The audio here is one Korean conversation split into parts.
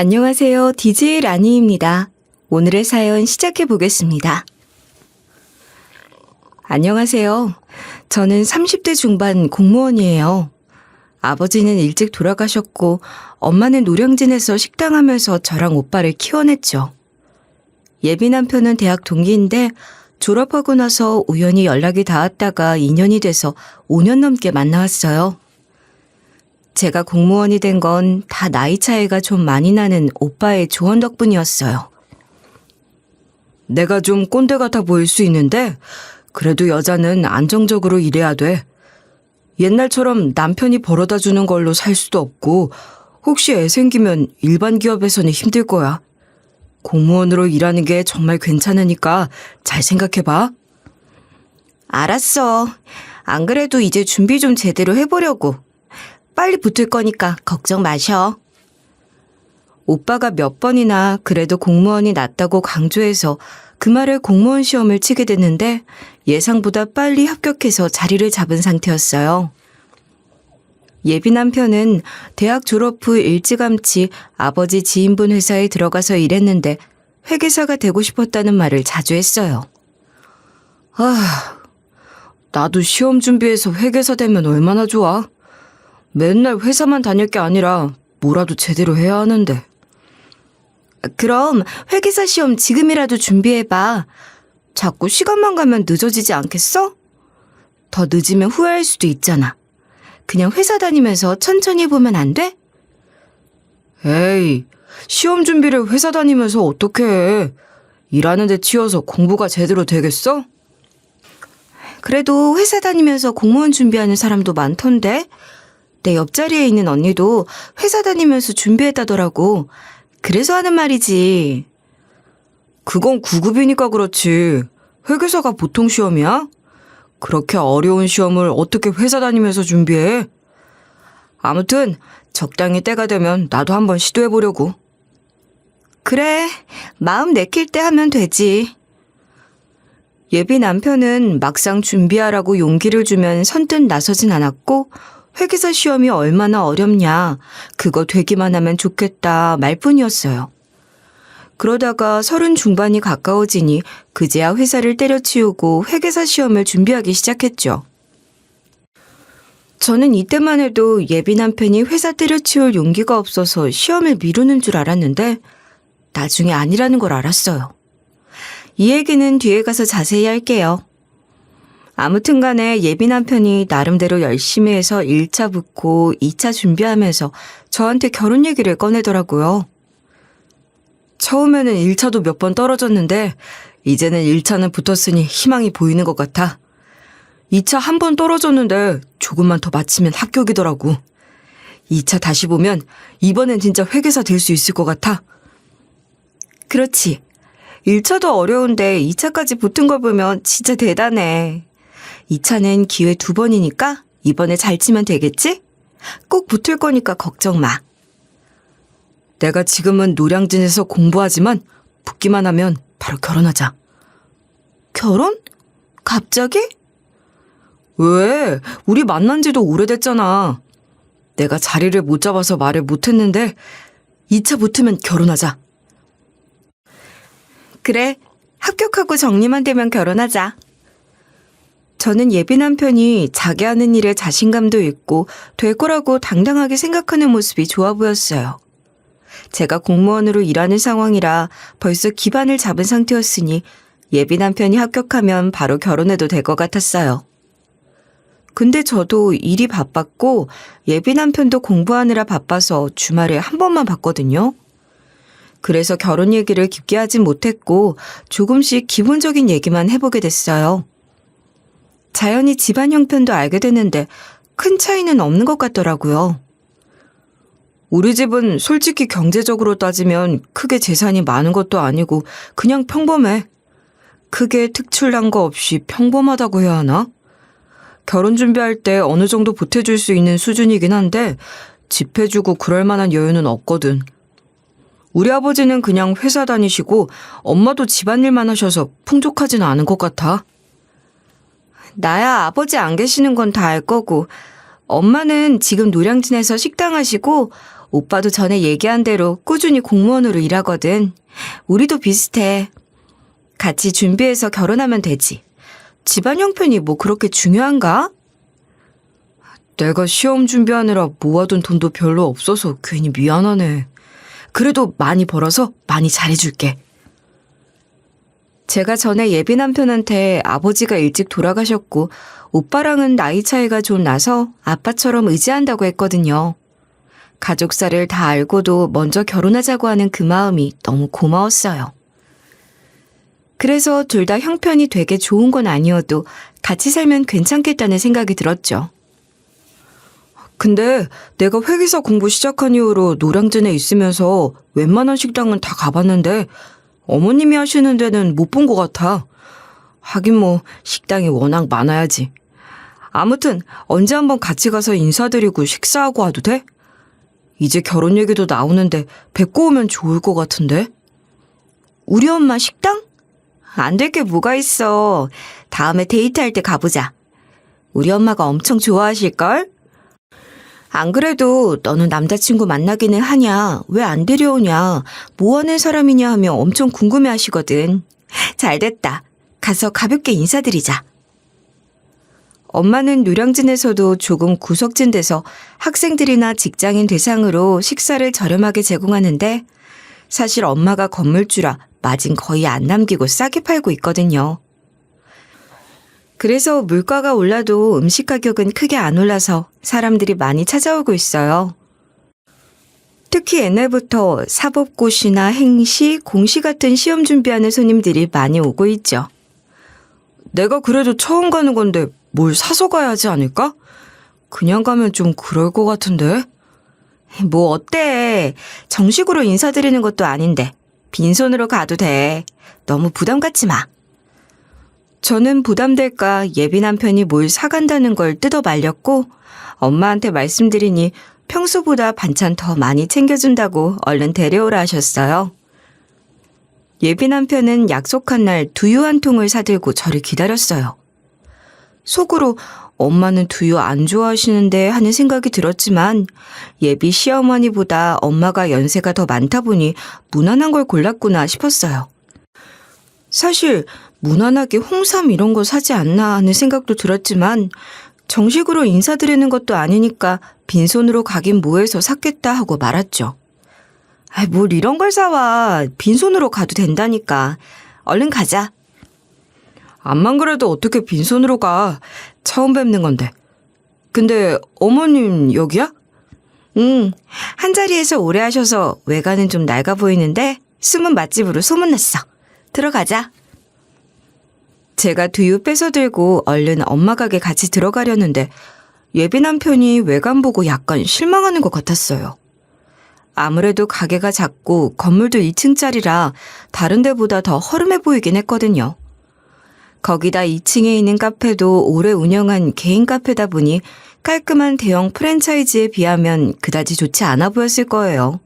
안녕하세요. DJ 라니입니다. 오늘의 사연 시작해 보겠습니다. 안녕하세요. 저는 30대 중반 공무원이에요. 아버지는 일찍 돌아가셨고 엄마는 노량진에서 식당하면서 저랑 오빠를 키워냈죠. 예비 남편은 대학 동기인데 졸업하고 나서 우연히 연락이 닿았다가 인연이 돼서 5년 넘게 만나왔어요. 제가 공무원이 된 건 다 나이 차이가 좀 많이 나는 오빠의 조언 덕분이었어요. 내가 좀 꼰대 같아 보일 수 있는데 그래도 여자는 안정적으로 일해야 돼. 옛날처럼 남편이 벌어다 주는 걸로 살 수도 없고 혹시 애 생기면 일반 기업에서는 힘들 거야. 공무원으로 일하는 게 정말 괜찮으니까 잘 생각해봐. 알았어. 안 그래도 이제 준비 좀 제대로 해보려고. 빨리 붙을 거니까 걱정 마셔. 오빠가 몇 번이나 그래도 공무원이 낫다고 강조해서 그 말에 공무원 시험을 치게 됐는데 예상보다 빨리 합격해서 자리를 잡은 상태였어요. 예비 남편은 대학 졸업 후 일찌감치 아버지 지인분 회사에 들어가서 일했는데 회계사가 되고 싶었다는 말을 자주 했어요. 나도 시험 준비해서 회계사 되면 얼마나 좋아. 맨날 회사만 다닐 게 아니라 뭐라도 제대로 해야 하는데. 그럼 회계사 시험 지금이라도 준비해봐. 자꾸 시간만 가면 늦어지지 않겠어? 더 늦으면 후회할 수도 있잖아. 그냥 회사 다니면서 천천히 해보면 안 돼? 에이, 시험 준비를 회사 다니면서 어떻게 해. 일하는 데 치여서 공부가 제대로 되겠어? 그래도 회사 다니면서 공무원 준비하는 사람도 많던데? 내 옆자리에 있는 언니도 회사 다니면서 준비했다더라고. 그래서 하는 말이지. 그건 9급이니까 그렇지. 회계사가 보통 시험이야? 그렇게 어려운 시험을 어떻게 회사 다니면서 준비해? 아무튼 적당히 때가 되면 나도 한번 시도해보려고. 그래, 마음 내킬 때 하면 되지. 예비 남편은 막상 준비하라고 용기를 주면 선뜻 나서진 않았고 회계사 시험이 얼마나 어렵냐, 그거 되기만 하면 좋겠다 말뿐이었어요. 그러다가 30 중반이 가까워지니 그제야 회사를 때려치우고 회계사 시험을 준비하기 시작했죠. 저는 이때만 해도 예비 남편이 회사 때려치울 용기가 없어서 시험을 미루는 줄 알았는데 나중에 아니라는 걸 알았어요. 이 얘기는 뒤에 가서 자세히 할게요. 아무튼 간에 예비 남편이 나름대로 열심히 해서 1차 붙고 2차 준비하면서 저한테 결혼 얘기를 꺼내더라고요. 처음에는 1차도 몇 번 떨어졌는데 이제는 1차는 붙었으니 희망이 보이는 것 같아. 2차 한 번 떨어졌는데 조금만 더 맞추면 합격이더라고. 2차 다시 보면 이번엔 진짜 회계사 될 수 있을 것 같아. 그렇지. 1차도 어려운데 2차까지 붙은 걸 보면 진짜 대단해. 2차는 기회 2번이니까 이번에 잘 치면 되겠지? 꼭 붙을 거니까 걱정 마. 내가 지금은 노량진에서 공부하지만 붙기만 하면 바로 결혼하자. 결혼? 갑자기? 왜? 우리 만난 지도 오래됐잖아. 내가 자리를 못 잡아서 말을 못했는데 2차 붙으면 결혼하자. 그래, 합격하고 정리만 되면 결혼하자. 저는 예비 남편이 자기 하는 일에 자신감도 있고 될 거라고 당당하게 생각하는 모습이 좋아 보였어요. 제가 공무원으로 일하는 상황이라 벌써 기반을 잡은 상태였으니 예비 남편이 합격하면 바로 결혼해도 될 것 같았어요. 근데 저도 일이 바빴고 예비 남편도 공부하느라 바빠서 주말에 한 번만 봤거든요. 그래서 결혼 얘기를 깊게 하진 못했고 조금씩 기본적인 얘기만 해보게 됐어요. 자연히 집안 형편도 알게 됐는데 큰 차이는 없는 것 같더라고요. 우리 집은 솔직히 경제적으로 따지면 크게 재산이 많은 것도 아니고 그냥 평범해. 크게 특출난 거 없이 평범하다고 해야 하나? 결혼 준비할 때 어느 정도 보태줄 수 있는 수준이긴 한데 집 해주고 그럴 만한 여유는 없거든. 우리 아버지는 그냥 회사 다니시고 엄마도 집안일만 하셔서 풍족하지는 않은 것 같아. 나야 아버지 안 계시는 건 다 알 거고 엄마는 지금 노량진에서 식당 하시고 오빠도 전에 얘기한 대로 꾸준히 공무원으로 일하거든. 우리도 비슷해. 같이 준비해서 결혼하면 되지. 집안 형편이 뭐 그렇게 중요한가? 내가 시험 준비하느라 모아둔 돈도 별로 없어서 괜히 미안하네. 그래도 많이 벌어서 많이 잘해줄게. 제가 전에 예비 남편한테 아버지가 일찍 돌아가셨고 오빠랑은 나이 차이가 좀 나서 아빠처럼 의지한다고 했거든요. 가족사를 다 알고도 먼저 결혼하자고 하는 그 마음이 너무 고마웠어요. 그래서 둘 다 형편이 되게 좋은 건 아니어도 같이 살면 괜찮겠다는 생각이 들었죠. 근데 내가 회계사 공부 시작한 이후로 노량진에 있으면서 웬만한 식당은 다 가봤는데 어머님이 하시는 데는 못 본 것 같아. 하긴 뭐 식당이 워낙 많아야지. 아무튼 언제 한번 같이 가서 인사드리고 식사하고 와도 돼? 이제 결혼 얘기도 나오는데 뵙고 오면 좋을 것 같은데. 우리 엄마 식당? 안 될 게 뭐가 있어. 다음에 데이트할 때 가보자. 우리 엄마가 엄청 좋아하실걸? 안 그래도 너는 남자친구 만나기는 하냐, 왜 안 데려오냐, 뭐 하는 사람이냐 하며 엄청 궁금해하시거든. 잘됐다. 가서 가볍게 인사드리자. 엄마는 노량진에서도 조금 구석진 데서 학생들이나 직장인 대상으로 식사를 저렴하게 제공하는데 사실 엄마가 건물주라 마진 거의 안 남기고 싸게 팔고 있거든요. 그래서 물가가 올라도 음식 가격은 크게 안 올라서 사람들이 많이 찾아오고 있어요. 특히 옛날부터 사법고시나 행시, 공시 같은 시험 준비하는 손님들이 많이 오고 있죠. 내가 그래도 처음 가는 건데 뭘 사서 가야 하지 않을까? 그냥 가면 좀 그럴 것 같은데. 뭐 어때? 정식으로 인사드리는 것도 아닌데 빈손으로 가도 돼. 너무 부담 갖지 마. 저는 부담될까 예비 남편이 뭘 사간다는 걸 뜯어 말렸고 엄마한테 말씀드리니 평소보다 반찬 더 많이 챙겨준다고 얼른 데려오라 하셨어요. 예비 남편은 약속한 날 두유 한 통을 사들고 저를 기다렸어요. 속으로 엄마는 두유 안 좋아하시는데 하는 생각이 들었지만 예비 시어머니보다 엄마가 연세가 더 많다 보니 무난한 걸 골랐구나 싶었어요. 사실 무난하게 홍삼 이런 거 사지 않나 하는 생각도 들었지만 정식으로 인사드리는 것도 아니니까 빈손으로 가긴 뭐해서 샀겠다 하고 말았죠. 뭘 이런 걸 사와. 빈손으로 가도 된다니까. 얼른 가자. 암만 그래도 어떻게 빈손으로 가. 처음 뵙는 건데. 근데 어머님 여기야? 응. 한자리에서 오래 하셔서 외관은 좀 낡아 보이는데 숨은 맛집으로 소문났어. 들어가자. 제가 두유 뺏어 들고 얼른 엄마 가게 같이 들어가려는데 예비 남편이 외관 보고 약간 실망하는 것 같았어요. 아무래도 가게가 작고 건물도 2층짜리라 다른 데보다 더 허름해 보이긴 했거든요. 거기다 2층에 있는 카페도 오래 운영한 개인 카페다 보니 깔끔한 대형 프랜차이즈에 비하면 그다지 좋지 않아 보였을 거예요.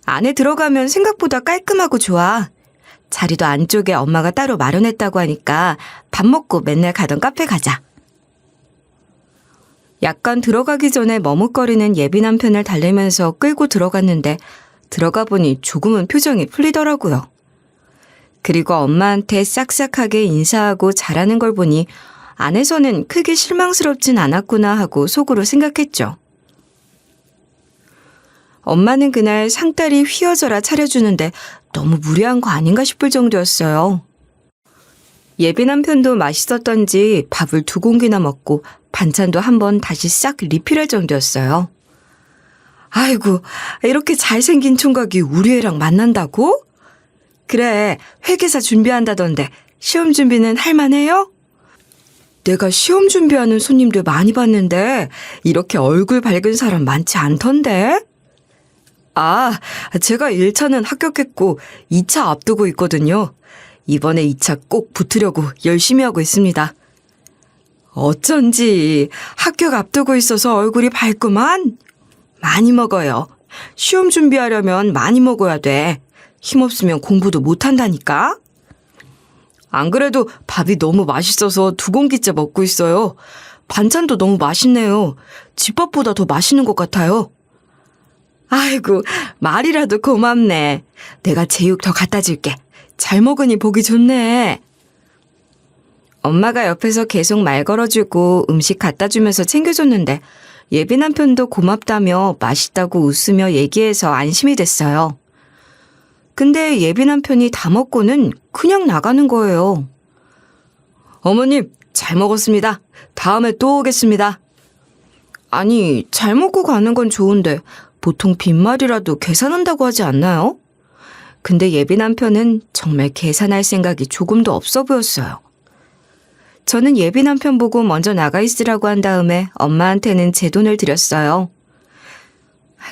안에 들어가면 생각보다 깔끔하고 좋아. 자리도 안쪽에 엄마가 따로 마련했다고 하니까 밥 먹고 맨날 가던 카페 가자. 약간 들어가기 전에 머뭇거리는 예비 남편을 달래면서 끌고 들어갔는데 들어가 보니 조금은 표정이 풀리더라고요. 그리고 엄마한테 싹싹하게 인사하고 잘하는 걸 보니 안에서는 크게 실망스럽진 않았구나 하고 속으로 생각했죠. 엄마는 그날 상다리 휘어져라 차려주는데 너무 무리한 거 아닌가 싶을 정도였어요. 예비 남편도 맛있었던지 밥을 2공기나 먹고 반찬도 한번 다시 싹 리필할 정도였어요. 아이고, 이렇게 잘생긴 총각이 우리 애랑 만난다고? 그래, 회계사 준비한다던데 시험 준비는 할만해요? 내가 시험 준비하는 손님들 많이 봤는데 이렇게 얼굴 밝은 사람 많지 않던데? 아, 제가 1차는 합격했고 2차 앞두고 있거든요. 이번에 2차 꼭 붙으려고 열심히 하고 있습니다. 어쩐지 합격 앞두고 있어서 얼굴이 밝구만. 많이 먹어요. 시험 준비하려면 많이 먹어야 돼. 힘없으면 공부도 못한다니까. 안 그래도 밥이 너무 맛있어서 2공기째 먹고 있어요. 반찬도 너무 맛있네요. 집밥보다 더 맛있는 것 같아요. 아이고, 말이라도 고맙네. 내가 제육 더 갖다 줄게. 잘 먹으니 보기 좋네. 엄마가 옆에서 계속 말 걸어주고 음식 갖다 주면서 챙겨줬는데 예비 남편도 고맙다며 맛있다고 웃으며 얘기해서 안심이 됐어요. 근데 예비 남편이 다 먹고는 그냥 나가는 거예요. 어머님, 잘 먹었습니다. 다음에 또 오겠습니다. 아니, 잘 먹고 가는 건 좋은데 보통 빈말이라도 계산한다고 하지 않나요? 근데 예비 남편은 정말 계산할 생각이 조금도 없어 보였어요. 저는 예비 남편 보고 먼저 나가 있으라고 한 다음에 엄마한테는 제 돈을 드렸어요.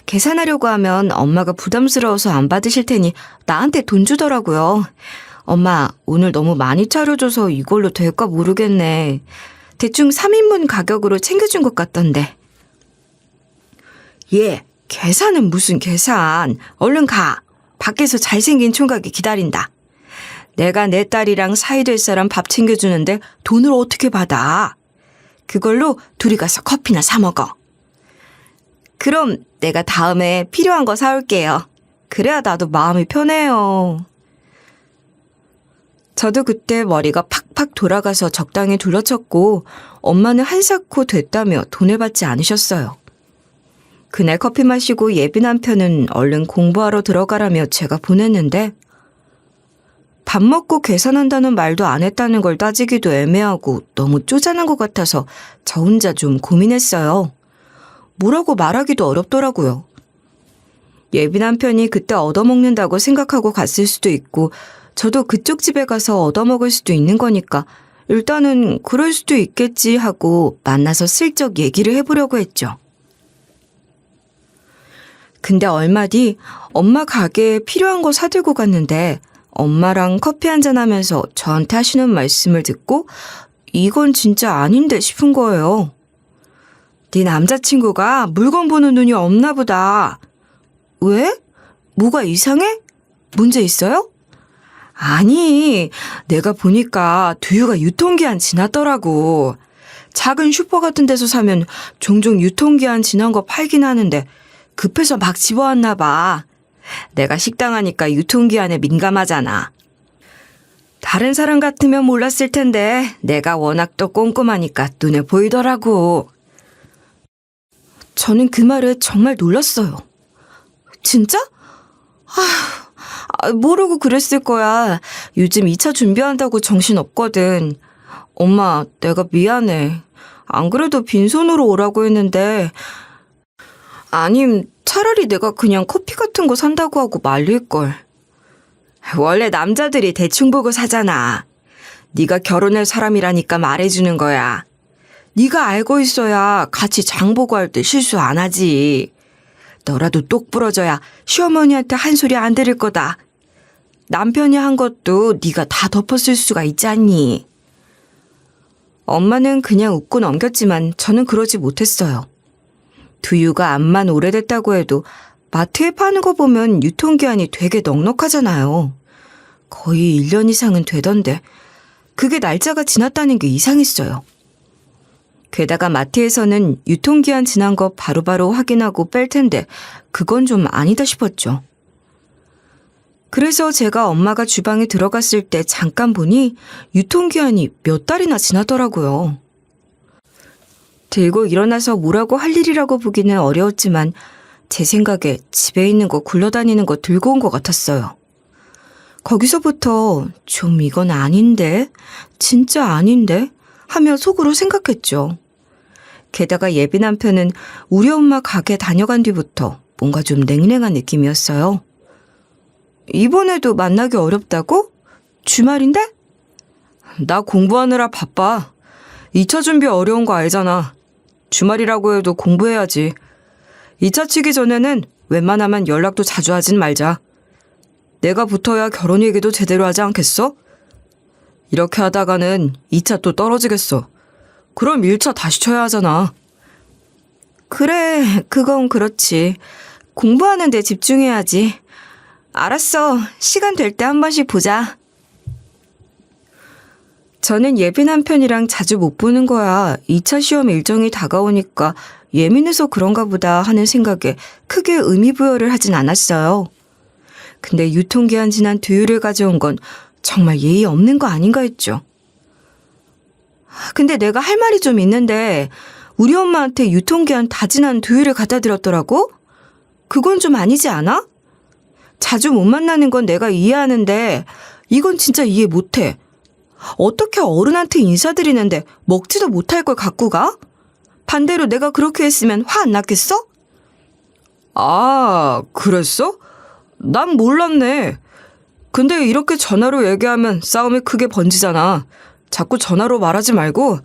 계산하려고 하면 엄마가 부담스러워서 안 받으실 테니 나한테 돈 주더라고요. 엄마, 오늘 너무 많이 차려줘서 이걸로 될까 모르겠네. 대충 3인분 가격으로 챙겨준 것 같던데. 예, 계산은 무슨 계산. 얼른 가. 밖에서 잘생긴 총각이 기다린다. 내가 내 딸이랑 사이 될 사람 밥 챙겨주는데 돈을 어떻게 받아? 그걸로 둘이 가서 커피나 사 먹어. 그럼 내가 다음에 필요한 거 사올게요. 그래야 나도 마음이 편해요. 저도 그때 머리가 팍팍 돌아가서 적당히 둘러쳤고 엄마는 한사코 됐다며 돈을 받지 않으셨어요. 그날 커피 마시고 예비 남편은 얼른 공부하러 들어가라며 제가 보냈는데 밥 먹고 계산한다는 말도 안 했다는 걸 따지기도 애매하고 너무 쪼잔한 것 같아서 저 혼자 좀 고민했어요. 뭐라고 말하기도 어렵더라고요. 예비 남편이 그때 얻어먹는다고 생각하고 갔을 수도 있고 저도 그쪽 집에 가서 얻어먹을 수도 있는 거니까 일단은 그럴 수도 있겠지 하고 만나서 슬쩍 얘기를 해보려고 했죠. 근데 얼마 뒤 엄마 가게에 필요한 거 사들고 갔는데 엄마랑 커피 한잔 하면서 저한테 하시는 말씀을 듣고 이건 진짜 아닌데 싶은 거예요. 네 남자친구가 물건 보는 눈이 없나 보다. 왜? 뭐가 이상해? 문제 있어요? 아니, 내가 보니까 두유가 유통기한 지났더라고. 작은 슈퍼 같은 데서 사면 종종 유통기한 지난 거 팔긴 하는데 급해서 막 집어왔나 봐. 내가 식당 하니까 유통기한에 민감하잖아. 다른 사람 같으면 몰랐을 텐데 내가 워낙 또 꼼꼼하니까 눈에 보이더라고. 저는 그 말에 정말 놀랐어요. 진짜? 모르고 그랬을 거야. 요즘 2차 준비한다고 정신없거든. 엄마, 내가 미안해. 안 그래도 빈손으로 오라고 했는데 아님 차라리 내가 그냥 커피 같은 거 산다고 하고 말릴걸. 원래 남자들이 대충 보고 사잖아. 네가 결혼할 사람이라니까 말해주는 거야. 네가 알고 있어야 같이 장 보고 할 때 실수 안 하지. 너라도 똑 부러져야 시어머니한테 한 소리 안 들을 거다. 남편이 한 것도 네가 다 덮었을 수가 있지 않니? 엄마는 그냥 웃고 넘겼지만 저는 그러지 못했어요. 두유가 암만 오래됐다고 해도 마트에 파는 거 보면 유통기한이 되게 넉넉하잖아요. 거의 1년 이상은 되던데 그게 날짜가 지났다는 게 이상했어요. 게다가 마트에서는 유통기한 지난 거 바로바로 확인하고 뺄 텐데 그건 좀 아니다 싶었죠. 그래서 제가 엄마가 주방에 들어갔을 때 잠깐 보니 유통기한이 몇 달이나 지나더라고요. 들고 일어나서 뭐라고 할 일이라고 보기는 어려웠지만 제 생각에 집에 있는 거 굴러다니는 거 들고 온 것 같았어요. 거기서부터 좀 이건 아닌데? 진짜 아닌데? 하며 속으로 생각했죠. 게다가 예비 남편은 우리 엄마 가게 다녀간 뒤부터 뭔가 좀 냉랭한 느낌이었어요. 이번에도 만나기 어렵다고? 주말인데? 나 공부하느라 바빠. 2차 준비 어려운 거 알잖아. 주말이라고 해도 공부해야지. 2차 치기 전에는 웬만하면 연락도 자주 하진 말자. 내가 붙어야 결혼 얘기도 제대로 하지 않겠어? 이렇게 하다가는 2차 또 떨어지겠어. 그럼 1차 다시 쳐야 하잖아. 그래, 그건 그렇지. 공부하는 데 집중해야지. 알았어. 시간 될 때 한 번씩 보자. 저는 예비 남편이랑 자주 못 보는 거야. 2차 시험 일정이 다가오니까 예민해서 그런가 보다 하는 생각에 크게 의미 부여를 하진 않았어요. 근데 유통기한 지난 두유를 가져온 건 정말 예의 없는 거 아닌가 했죠. 근데 내가 할 말이 좀 있는데 우리 엄마한테 유통기한 다 지난 두유를 갖다 드렸더라고? 그건 좀 아니지 않아? 자주 못 만나는 건 내가 이해하는데 이건 진짜 이해 못해. 어떻게 어른한테 인사드리는데 먹지도 못할 걸 갖고 가? 반대로 내가 그렇게 했으면 화 안 났겠어? 아, 그랬어? 난 몰랐네. 근데 이렇게 전화로 얘기하면 싸움이 크게 번지잖아. 자꾸 전화로 말하지 말고.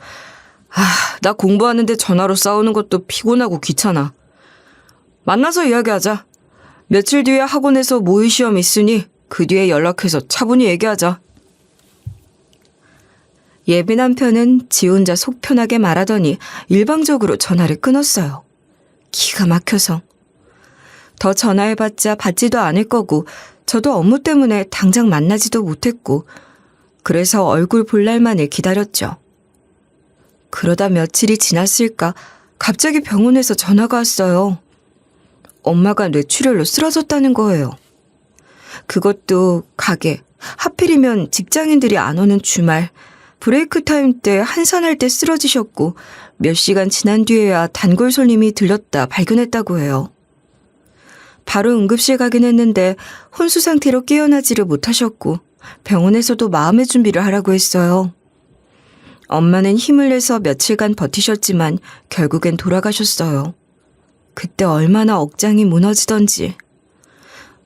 나 공부하는데 전화로 싸우는 것도 피곤하고 귀찮아. 만나서 이야기하자. 며칠 뒤에 학원에서 모의 시험 있으니 그 뒤에 연락해서 차분히 얘기하자. 예비 남편은 지 혼자 속 편하게 말하더니 일방적으로 전화를 끊었어요. 기가 막혀서. 더 전화해봤자 받지도 않을 거고 저도 업무 때문에 당장 만나지도 못했고 그래서 얼굴 볼 날만을 기다렸죠. 그러다 며칠이 지났을까 갑자기 병원에서 전화가 왔어요. 엄마가 뇌출혈로 쓰러졌다는 거예요. 그것도 가게, 하필이면 직장인들이 안 오는 주말, 브레이크 타임 때 한산할 때 쓰러지셨고 몇 시간 지난 뒤에야 단골 손님이 들렸다 발견했다고 해요. 바로 응급실 가긴 했는데 혼수 상태로 깨어나지를 못하셨고 병원에서도 마음의 준비를 하라고 했어요. 엄마는 힘을 내서 며칠간 버티셨지만 결국엔 돌아가셨어요. 그때 얼마나 억장이 무너지던지.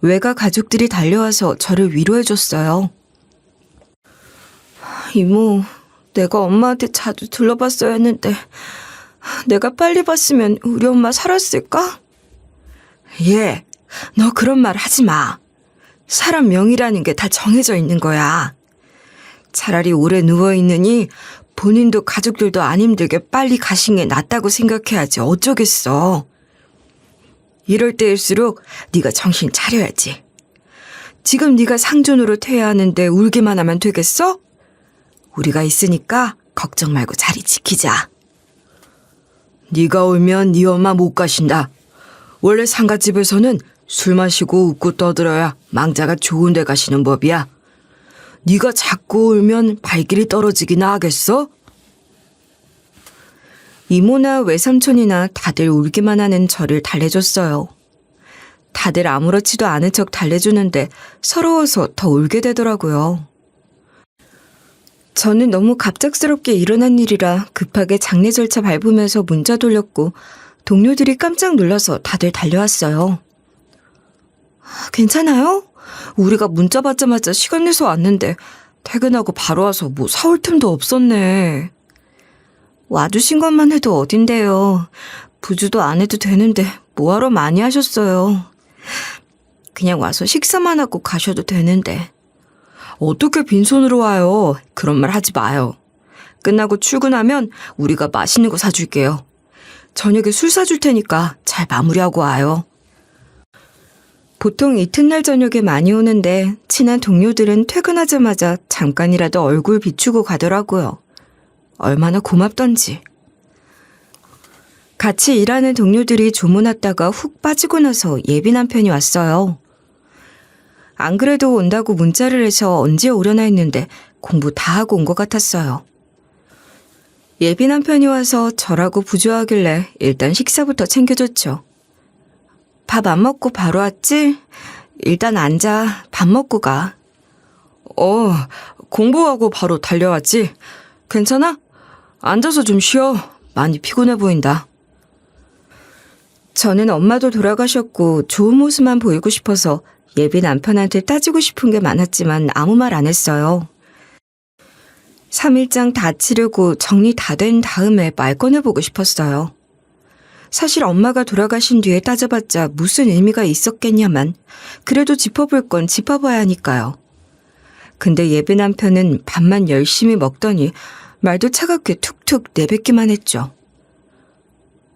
외가 가족들이 달려와서 저를 위로해줬어요. 이모, 내가 엄마한테 자주 들러봤어야 했는데 내가 빨리 봤으면 우리 엄마 살았을까? 예, 너 그런 말 하지 마. 사람 명이라는 게 다 정해져 있는 거야. 차라리 오래 누워있느니 본인도 가족들도 안 힘들게 빨리 가신 게 낫다고 생각해야지 어쩌겠어. 이럴 때일수록 네가 정신 차려야지. 지금 네가 상존으로 퇴하하는데 울기만 하면 되겠어? 우리가 있으니까 걱정 말고 자리 지키자. 네가 울면 네 엄마 못 가신다. 원래 상가집에서는 술 마시고 웃고 떠들어야 망자가 좋은 데 가시는 법이야. 네가 자꾸 울면 발길이 떨어지기나 하겠어? 이모나 외삼촌이나 다들 울기만 하는 저를 달래줬어요. 다들 아무렇지도 않은 척 달래주는데 서러워서 더 울게 되더라고요. 저는 너무 갑작스럽게 일어난 일이라 급하게 장례 절차 밟으면서 문자 돌렸고 동료들이 깜짝 놀라서 다들 달려왔어요. 괜찮아요? 우리가 문자 받자마자 시간 내서 왔는데 퇴근하고 바로 와서 뭐 사올 틈도 없었네. 와주신 것만 해도 어딘데요. 부주도 안 해도 되는데 뭐하러 많이 하셨어요. 그냥 와서 식사만 하고 가셔도 되는데. 어떻게 빈손으로 와요. 그런 말 하지 마요. 끝나고 출근하면 우리가 맛있는 거 사줄게요. 저녁에 술 사줄 테니까 잘 마무리하고 와요. 보통 이튿날 저녁에 많이 오는데 친한 동료들은 퇴근하자마자 잠깐이라도 얼굴 비추고 가더라고요. 얼마나 고맙던지. 같이 일하는 동료들이 조문했다가 훅 빠지고 나서 예비 남편이 왔어요. 안 그래도 온다고 문자를 해서 언제 오려나 했는데 공부 다 하고 온 것 같았어요. 예비 남편이 와서 저라고 부조하길래 일단 식사부터 챙겨줬죠. 밥 안 먹고 바로 왔지? 일단 앉아. 밥 먹고 가. 공부하고 바로 달려왔지? 괜찮아? 앉아서 좀 쉬어. 많이 피곤해 보인다. 저는 엄마도 돌아가셨고 좋은 모습만 보이고 싶어서 예비 남편한테 따지고 싶은 게 많았지만 아무 말 안 했어요. 3일장 다 치르고 정리 다 된 다음에 말 꺼내보고 싶었어요. 사실 엄마가 돌아가신 뒤에 따져봤자 무슨 의미가 있었겠냐만 그래도 짚어볼 건 짚어봐야 하니까요. 근데 예비 남편은 밥만 열심히 먹더니 말도 차갑게 툭툭 내뱉기만 했죠.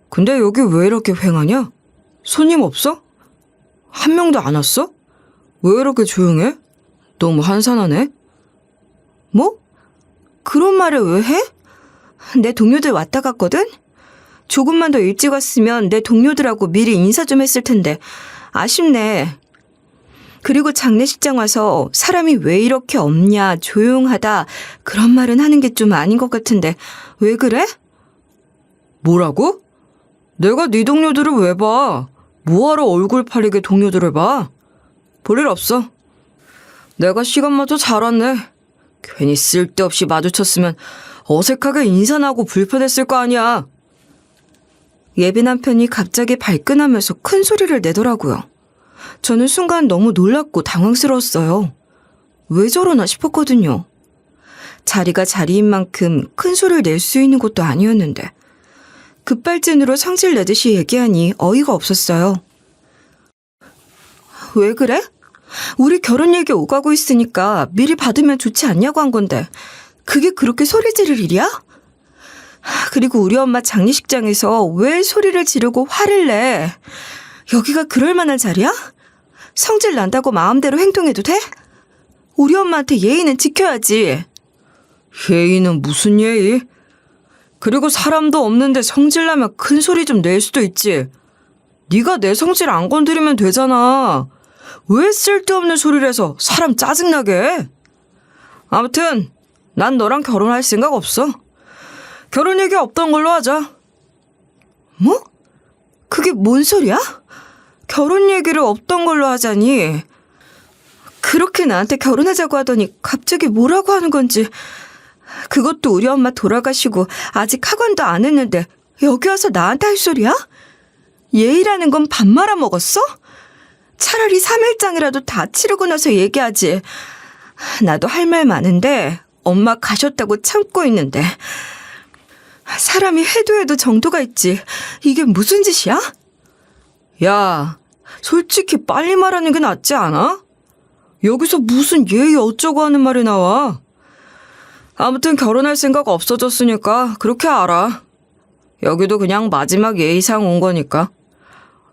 근데 여기 왜 이렇게 휑하냐? 손님 없어? 한 명도 안 왔어? 왜 이렇게 조용해? 너무 한산하네? 뭐? 그런 말을 왜 해? 내 동료들 왔다 갔거든? 조금만 더 일찍 왔으면 내 동료들하고 미리 인사 좀 했을 텐데 아쉽네. 그리고 장례식장 와서 사람이 왜 이렇게 없냐, 조용하다 그런 말은 하는 게 좀 아닌 것 같은데 왜 그래? 뭐라고? 내가 네 동료들을 왜 봐? 뭐하러 얼굴 파리게 동료들을 봐? 볼일 없어. 내가 시간마저 잘 왔네. 괜히 쓸데없이 마주쳤으면 어색하게 인사나 하고 불편했을 거 아니야. 예비 남편이 갑자기 발끈하면서 큰 소리를 내더라고요. 저는 순간 너무 놀랍고 당황스러웠어요. 왜 저러나 싶었거든요. 자리가 자리인 만큼 큰 소리를 낼 수 있는 것도 아니었는데 급발진으로 성질 내듯이 얘기하니 어이가 없었어요. 왜 그래? 우리 결혼 얘기 오가고 있으니까 미리 받으면 좋지 않냐고 한 건데 그게 그렇게 소리 지를 일이야? 그리고 우리 엄마 장례식장에서 왜 소리를 지르고 화를 내? 여기가 그럴 만한 자리야? 성질 난다고 마음대로 행동해도 돼? 우리 엄마한테 예의는 지켜야지. 예의는 무슨 예의? 그리고 사람도 없는데 성질 나면 큰 소리 좀 낼 수도 있지. 네가 내 성질 안 건드리면 되잖아. 왜 쓸데없는 소리를 해서 사람 짜증나게 해? 아무튼 난 너랑 결혼할 생각 없어. 결혼 얘기 없던 걸로 하자. 뭐? 그게 뭔 소리야? 결혼 얘기를 없던 걸로 하자니. 그렇게 나한테 결혼하자고 하더니 갑자기 뭐라고 하는 건지. 그것도 우리 엄마 돌아가시고 아직 학원도 안 했는데 여기 와서 나한테 할 소리야? 예의라는 건 밥 말아 먹었어? 차라리 3일장이라도 다 치르고 나서 얘기하지. 나도 할 말 많은데 엄마 가셨다고 참고 있는데. 사람이 해도 해도 정도가 있지. 이게 무슨 짓이야? 야, 솔직히 빨리 말하는 게 낫지 않아? 여기서 무슨 예의 어쩌고 하는 말이 나와. 아무튼 결혼할 생각 없어졌으니까 그렇게 알아. 여기도 그냥 마지막 예의상 온 거니까.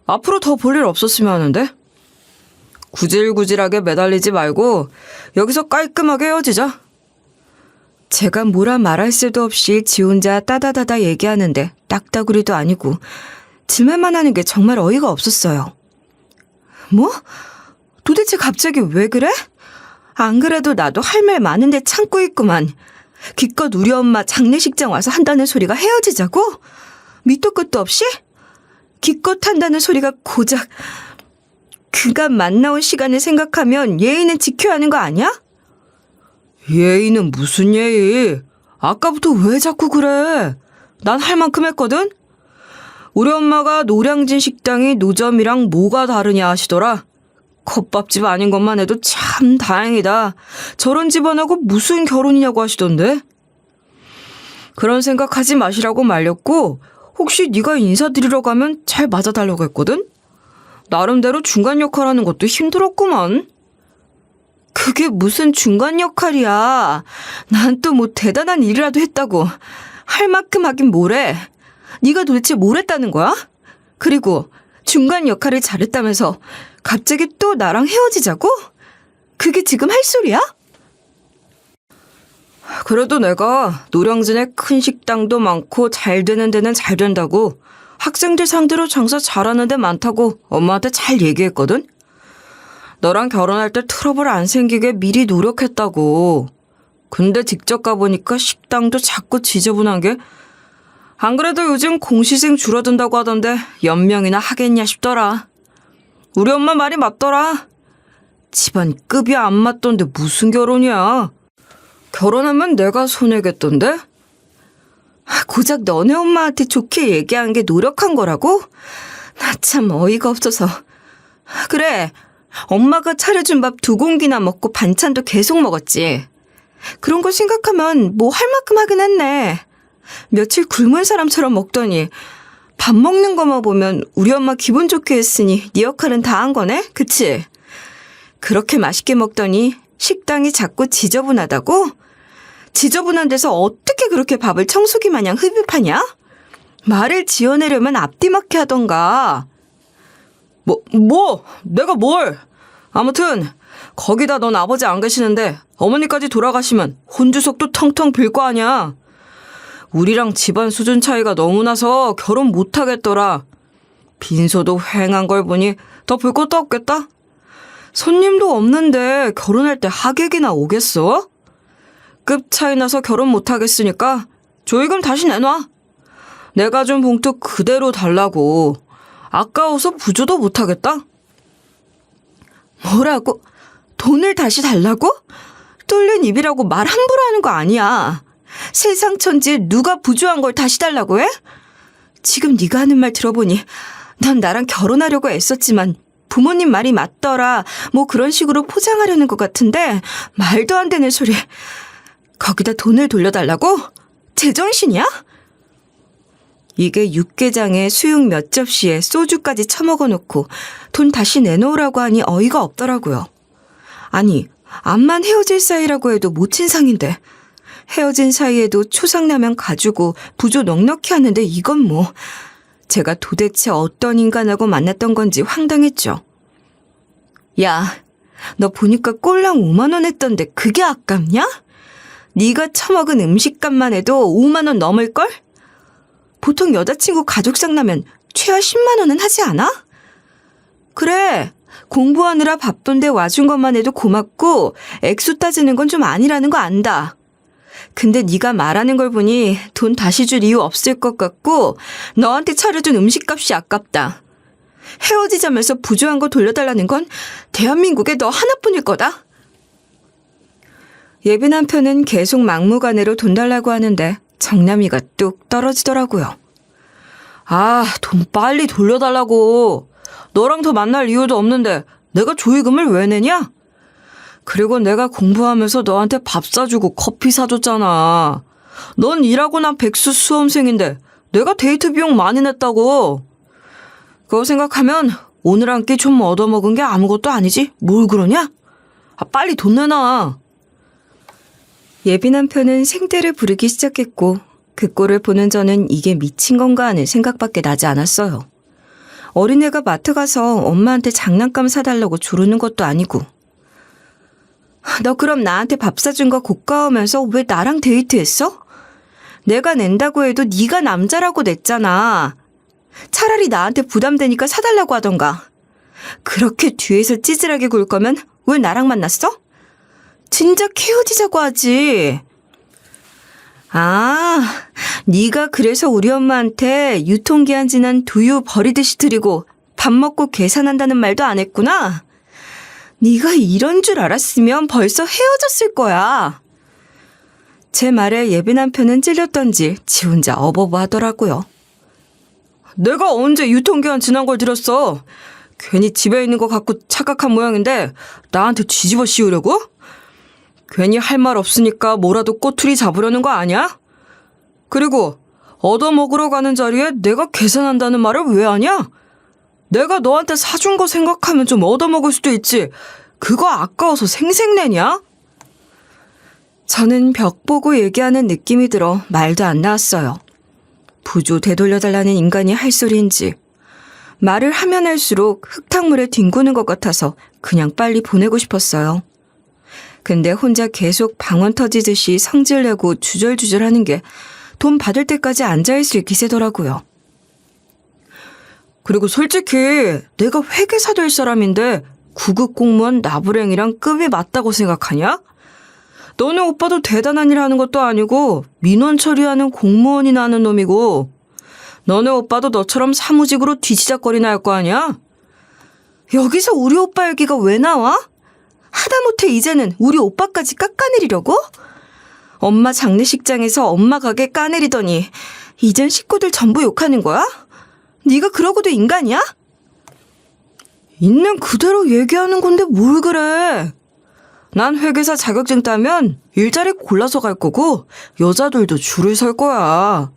앞으로 더 볼 일 없었으면 하는데. 구질구질하게 매달리지 말고 여기서 깔끔하게 헤어지자. 제가 뭐라 말할 새도 없이 지 혼자 따다다다 얘기하는데 딱따구리도 아니고 질문만 하는 게 정말 어이가 없었어요. 뭐? 도대체 갑자기 왜 그래? 안 그래도 나도 할 말 많은데 참고 있구만. 기껏 우리 엄마 장례식장 와서 한다는 소리가 헤어지자고? 밑도 끝도 없이? 기껏 한다는 소리가 고작 그가 만나온 시간을 생각하면 예의는 지켜야 하는 거 아니야? 예의는 무슨 예의? 아까부터 왜 자꾸 그래? 난 할 만큼 했거든? 우리 엄마가 노량진 식당이 노점이랑 뭐가 다르냐 하시더라. 컵밥집 아닌 것만 해도 참 다행이다. 저런 집안하고 무슨 결혼이냐고 하시던데. 그런 생각하지 마시라고 말렸고 혹시 네가 인사드리러 가면 잘 맞아달라고 했거든? 나름대로 중간 역할하는 것도 힘들었구만. 그게 무슨 중간 역할이야. 난 또 뭐 대단한 일이라도 했다고. 할 만큼 하긴 뭐래. 네가 도대체 뭘 했다는 거야? 그리고 중간 역할을 잘했다면서 갑자기 또 나랑 헤어지자고? 그게 지금 할 소리야? 그래도 내가 노량진에 큰 식당도 많고 잘 되는 데는 잘 된다고 학생들 상대로 장사 잘하는 데 많다고 엄마한테 잘 얘기했거든? 너랑 결혼할 때 트러블 안 생기게 미리 노력했다고. 근데 직접 가보니까 식당도 자꾸 지저분한 게 안 그래도 요즘 공시생 줄어든다고 하던데 연명이나 하겠냐 싶더라. 우리 엄마 말이 맞더라. 집안 급이 안 맞던데 무슨 결혼이야. 결혼하면 내가 손해겠던데? 고작 너네 엄마한테 좋게 얘기한 게 노력한 거라고? 나 참 어이가 없어서. 그래, 엄마가 차려준 밥 2공기나 먹고 반찬도 계속 먹었지. 그런 거 생각하면 뭐 할 만큼 하긴 했네. 며칠 굶은 사람처럼 먹더니 밥 먹는 것만 보면 우리 엄마 기분 좋게 했으니 네 역할은 다 한 거네? 그치? 그렇게 맛있게 먹더니 식당이 자꾸 지저분하다고? 지저분한 데서 어떻게 그렇게 밥을 청소기 마냥 흡입하냐? 말을 지어내려면 앞뒤맞게 하던가. 내가 뭘? 아무튼 거기다 넌 아버지 안 계시는데 어머니까지 돌아가시면 혼주석도 텅텅 빌 거 아니야. 우리랑 집안 수준 차이가 너무 나서 결혼 못하겠더라. 빈소도 휑한 걸 보니 더 볼 것도 없겠다. 손님도 없는데 결혼할 때 하객이나 오겠어? 급 차이 나서 결혼 못하겠으니까 조의금 다시 내놔. 내가 준 봉투 그대로 달라고. 아까워서 부조도 못하겠다. 뭐라고? 돈을 다시 달라고? 뚫린 입이라고 말 함부로 하는 거 아니야. 세상 천지에 누가 부조한 걸 다시 달라고 해? 지금 네가 하는 말 들어보니 넌 나랑 결혼하려고 애썼지만 부모님 말이 맞더라 뭐 그런 식으로 포장하려는 것 같은데 말도 안 되는 소리. 거기다 돈을 돌려달라고? 제정신이야? 이게 육개장에 수육 몇 접시에 소주까지 처먹어 놓고 돈 다시 내놓으라고 하니 어이가 없더라고요. 아니, 암만 헤어질 사이라고 해도 모친상인데 헤어진 사이에도 초상라면 가지고 부조 넉넉히 하는데 이건 뭐. 제가 도대체 어떤 인간하고 만났던 건지 황당했죠. 야, 너 보니까 꼴랑 5만 원 했던데 그게 아깝냐? 네가 처먹은 음식값만 해도 5만 원 넘을걸? 보통 여자친구 가족상 나면 최하 10만 원은 하지 않아? 그래, 공부하느라 바쁜데 와준 것만 해도 고맙고 액수 따지는 건 좀 아니라는 거 안다. 근데 네가 말하는 걸 보니 돈 다시 줄 이유 없을 것 같고 너한테 차려준 음식값이 아깝다. 헤어지자면서 부조한 거 돌려달라는 건 대한민국에 너 하나뿐일 거다. 예비 남편은 계속 막무가내로 돈 달라고 하는데 정남이가 뚝 떨어지더라고요. 아, 돈 빨리 돌려달라고. 너랑 더 만날 이유도 없는데 내가 조의금을 왜 내냐? 그리고 내가 공부하면서 너한테 밥 사주고 커피 사줬잖아. 넌 일하고 난 백수 수험생인데 내가 데이트 비용 많이 냈다고. 그거 생각하면 오늘 한 끼 좀 얻어먹은 게 아무것도 아니지. 뭘 그러냐? 아, 빨리 돈 내놔. 예비 남편은 생떼를 부르기 시작했고 그 꼴을 보는 저는 이게 미친 건가 하는 생각밖에 나지 않았어요. 어린애가 마트 가서 엄마한테 장난감 사달라고 조르는 것도 아니고. 너 그럼 나한테 밥 사준 거 고가우면서 왜 나랑 데이트했어? 내가 낸다고 해도 네가 남자라고 냈잖아. 차라리 나한테 부담되니까 사달라고 하던가. 그렇게 뒤에서 찌질하게 굴 거면 왜 나랑 만났어? 진작 헤어지자고 하지. 아, 네가 그래서 우리 엄마한테 유통기한 지난 두유 버리듯이 드리고 밥 먹고 계산한다는 말도 안 했구나. 네가 이런 줄 알았으면 벌써 헤어졌을 거야. 제 말에 예비 남편은 찔렸던지 지 혼자 어버버 하더라고요. 내가 언제 유통기한 지난 걸 들었어. 괜히 집에 있는 거 갖고 착각한 모양인데 나한테 뒤집어 씌우려고? 괜히 할 말 없으니까 뭐라도 꼬투리 잡으려는 거 아니야? 그리고 얻어먹으러 가는 자리에 내가 계산한다는 말을 왜 하냐? 내가 너한테 사준 거 생각하면 좀 얻어먹을 수도 있지. 그거 아까워서 생색내냐? 저는 벽 보고 얘기하는 느낌이 들어 말도 안 나왔어요. 부조 되돌려달라는 인간이 할 소리인지 말을 하면 할수록 흙탕물에 뒹구는 것 같아서 그냥 빨리 보내고 싶었어요. 근데 혼자 계속 방언 터지듯이 성질내고 주절주절하는 게 돈 받을 때까지 앉아있을 기세더라고요. 그리고 솔직히 내가 회계사 될 사람인데 9급 공무원 나부랭이랑 급이 맞다고 생각하냐? 너네 오빠도 대단한 일 하는 것도 아니고 민원 처리하는 공무원이나 하는 놈이고 너네 오빠도 너처럼 사무직으로 뒤지작거리나 할 거 아니야? 여기서 우리 오빠 얘기가 왜 나와? 하다못해 이제는 우리 오빠까지 깎아내리려고? 엄마 장례식장에서 엄마 가게 까내리더니 이젠 식구들 전부 욕하는 거야? 네가 그러고도 인간이야? 있는 그대로 얘기하는 건데 뭘 그래. 난 회계사 자격증 따면 일자리 골라서 갈 거고 여자들도 줄을 설 거야.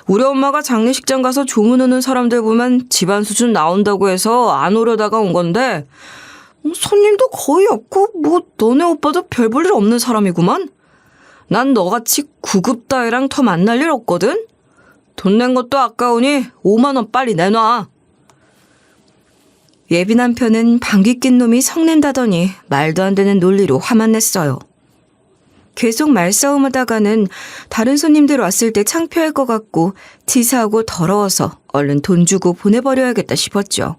우리 엄마가 장례식장 가서 조문하는 사람들 보면 집안 수준 나온다고 해서 안 오려다가 온 건데 손님도 거의 없고 뭐 너네 오빠도 별 볼 일 없는 사람이구만. 난 너같이 구급 따위랑 더 만날 일 없거든. 돈 낸 것도 아까우니 5만 원 빨리 내놔. 예비 남편은 방귀 낀 놈이 성낸다더니 말도 안 되는 논리로 화만 냈어요. 계속 말싸움하다가는 다른 손님들 왔을 때 창피할 것 같고 치사하고 더러워서 얼른 돈 주고 보내버려야겠다 싶었죠.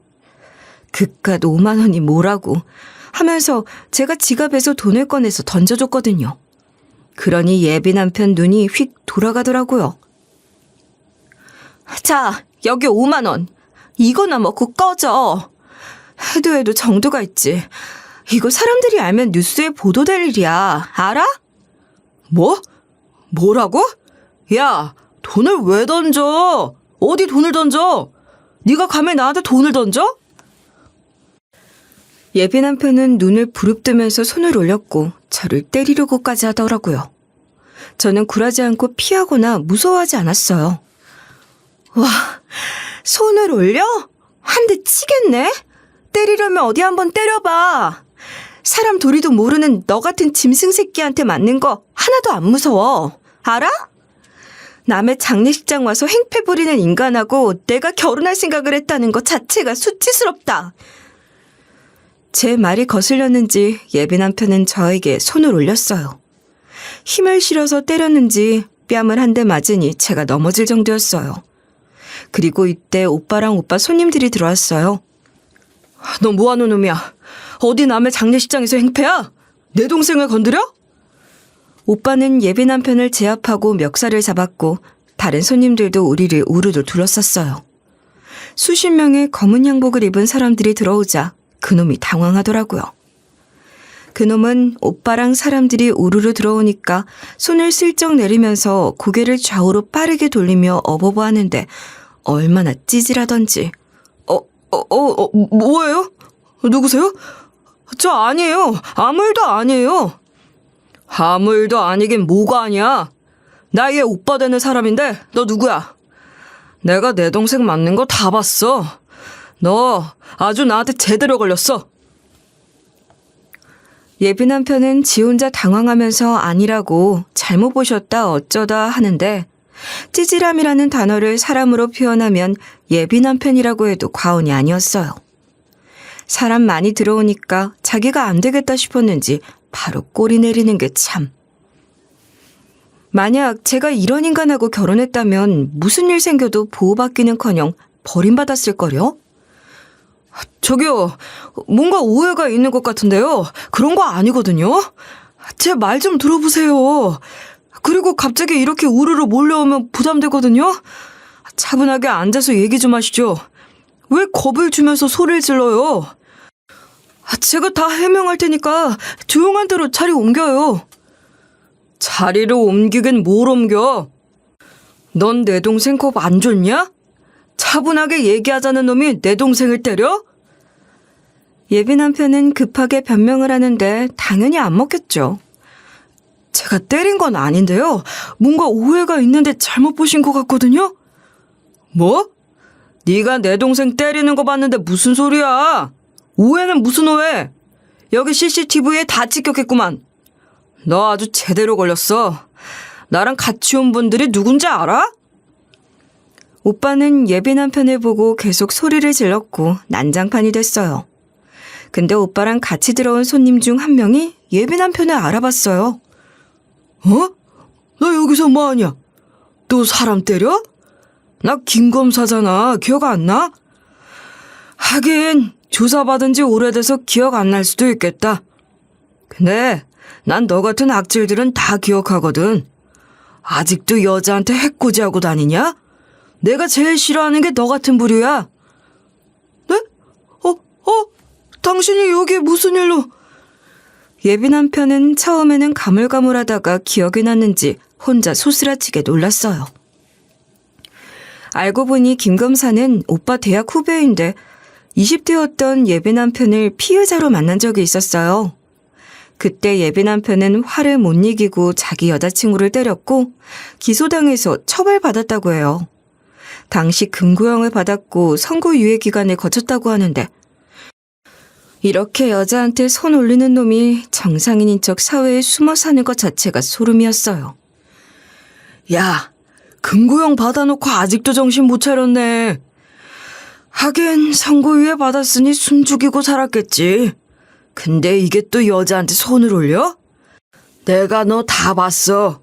그깟 5만 원이 뭐라고 하면서 제가 지갑에서 돈을 꺼내서 던져줬거든요. 그러니 예비 남편 눈이 휙 돌아가더라고요. 자, 여기 5만 원. 이거나 먹고 꺼져. 해도 정도가 있지. 이거 사람들이 알면 뉴스에 보도될 일이야. 알아? 뭐? 뭐라고? 야, 돈을 왜 던져? 어디 돈을 던져? 네가 감히 나한테 돈을 던져? 예비 남편은 눈을 부릅뜨면서 손을 올렸고 저를 때리려고까지 하더라고요. 저는 굴하지 않고 피하거나 무서워하지 않았어요. 와, 손을 올려? 한 대 치겠네? 때리려면 어디 한번 때려봐. 사람 도리도 모르는 너 같은 짐승 새끼한테 맞는 거 하나도 안 무서워. 알아? 남의 장례식장 와서 행패 부리는 인간하고 내가 결혼할 생각을 했다는 것 자체가 수치스럽다. 제 말이 거슬렸는지 예비 남편은 저에게 손을 올렸어요. 힘을 실어서 때렸는지 뺨을 한 대 맞으니 제가 넘어질 정도였어요. 그리고 이때 오빠랑 오빠 손님들이 들어왔어요. 너 뭐하는 놈이야? 어디 남의 장례식장에서 행패야? 내 동생을 건드려? 오빠는 예비 남편을 제압하고 멱살을 잡았고 다른 손님들도 우리를 우르르 둘러쌌어요. 수십 명의 검은 양복을 입은 사람들이 들어오자 그놈이 당황하더라고요. 그놈은 오빠랑 사람들이 우르르 들어오니까 손을 슬쩍 내리면서 고개를 좌우로 빠르게 돌리며 어버버하는데 얼마나 찌질하던지. 뭐예요? 누구세요? 저 아니에요. 아무 일도 아니에요. 아무 일도 아니긴 뭐가 아니야. 나 얘 오빠 되는 사람인데 너 누구야? 내가 내 동생 맞는 거 다 봤어. 너 아주 나한테 제대로 걸렸어. 예비 남편은 지 혼자 당황하면서 아니라고 잘못 보셨다 어쩌다 하는데 찌질함이라는 단어를 사람으로 표현하면 예비 남편이라고 해도 과언이 아니었어요. 사람 많이 들어오니까 자기가 안 되겠다 싶었는지 바로 꼬리 내리는 게 참. 만약 제가 이런 인간하고 결혼했다면 무슨 일 생겨도 보호받기는커녕 버림받았을걸요? 저기요, 뭔가 오해가 있는 것 같은데요. 그런 거 아니거든요. 제 말 좀 들어보세요. 그리고 갑자기 이렇게 우르르 몰려오면 부담되거든요. 차분하게 앉아서 얘기 좀 하시죠. 왜 겁을 주면서 소리를 질러요? 제가 다 해명할 테니까 조용한 대로 자리 옮겨요. 자리를 옮기긴 뭘 옮겨? 넌 내 동생 겁 안 줬냐? 차분하게 얘기하자는 놈이 내 동생을 때려? 예비 남편은 급하게 변명을 하는데 당연히 안 먹겠죠. 제가 때린 건 아닌데요. 뭔가 오해가 있는데 잘못 보신 것 같거든요. 뭐? 네가 내 동생 때리는 거 봤는데 무슨 소리야? 오해는 무슨 오해? 여기 CCTV에 다 찍혔겠구만. 너 아주 제대로 걸렸어. 나랑 같이 온 분들이 누군지 알아? 오빠는 예비 남편을 보고 계속 소리를 질렀고 난장판이 됐어요. 근데 오빠랑 같이 들어온 손님 중 한 명이 예비 남편을 알아봤어요. 어? 너 여기서 뭐하냐? 또 사람 때려? 나 김검사잖아. 기억 안 나? 하긴 조사받은 지 오래돼서 기억 안 날 수도 있겠다. 근데 난 너 같은 악질들은 다 기억하거든. 아직도 여자한테 해코지하고 다니냐? 내가 제일 싫어하는 게 너 같은 부류야. 네? 당신이 여기에 무슨 일로? 예비 남편은 처음에는 가물가물하다가 기억이 났는지 혼자 소스라치게 놀랐어요. 알고 보니 김 검사는 오빠 대학 후배인데 20대였던 예비 남편을 피의자로 만난 적이 있었어요. 그때 예비 남편은 화를 못 이기고 자기 여자친구를 때렸고 기소당해서 처벌받았다고 해요. 당시 금고형을 받았고 선고유예 기간을 거쳤다고 하는데 이렇게 여자한테 손 올리는 놈이 정상인인 척 사회에 숨어 사는 것 자체가 소름이었어요. 야, 금고형 받아놓고 아직도 정신 못 차렸네. 하긴 선고유예 받았으니 숨죽이고 살았겠지. 근데 이게 또 여자한테 손을 올려? 내가 너 다 봤어.